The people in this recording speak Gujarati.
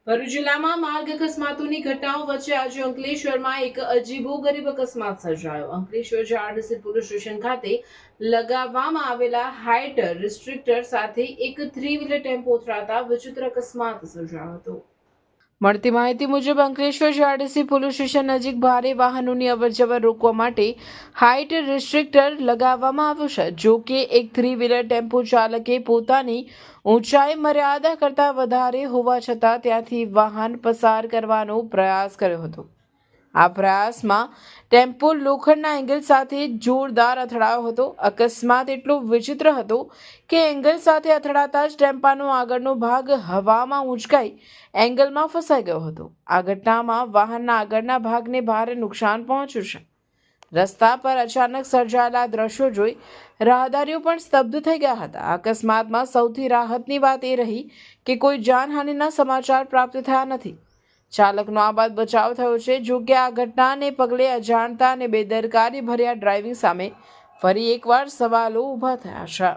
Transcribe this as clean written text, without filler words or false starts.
ભરૂચ જિલ્લામાં માર્ગ અકસ્માતોની ઘટનાઓ વચ્ચે આજે અંકલેશ્વરમાં એક અજીબોગરીબ અકસ્માત સર્જાયો। અંકલેશ્વર જીઆરડીસી પોલીસ સ્ટેશન ખાતે લગાવવામાં આવેલા હાઇટ રિસ્ટ્રિક્ટર સાથે એક 3 વ્હીલર ટેમ્પો અથડાતા વિચિત્ર અકસ્માત સર્જાયો હતો। મળતી માહિતી મુજબ અંકલેશ્વર જીઆરડીસી પોલીસ સ્ટેશન નજીક ભારે વાહનોની અવરજવર રોકવા માટે હાઇટ રિસ્ટ્રિક્ટર લગાવવામાં આવ્યું છે। જો કે એક 3 વ્હીલર ટેમ્પો ચાલકે પોતાની ઊંચાઈ મર્યાદા કરતાં વધારે હોવા છતાં ત્યાંથી વાહન પસાર કરવાનો પ્રયાસ કર્યો હતો। આ પ્રયાસમાં ટેમ્પો લોખંડના એંગલ સાથે જોરદાર અથડાયો હતો। અકસ્માત એટલો વિચિત્ર હતો કે એંગલ સાથે અથડાતા જ ટેમ્પાનો આગળનો ભાગ હવામાં ઉંચકાઈ એંગલમાં ફસાઈ ગયો હતો। આ ઘટનામાં વાહનના આગળના ભાગને ભારે નુકસાન પહોંચ્યું છે। રસ્તા પર અચાનક સર્જાયેલા દ્રશ્યો જોઈ રાહદારીઓ પણ સ્તબ્ધ થઈ ગયા હતા। આ અકસ્માતમાં સૌથી રાહતની વાત એ રહી કે કોઈ જાનહાનિના સમાચાર પ્રાપ્ત થયા નથી। ચાલકનો આબાદ બચાવ થયો છે। જો કે આ ઘટનાને પગલે અજાણતા અને બેદરકારી ભર્યા ડ્રાઇવિંગ સામે ફરી એકવાર સવાલો ઊભા થયા છે।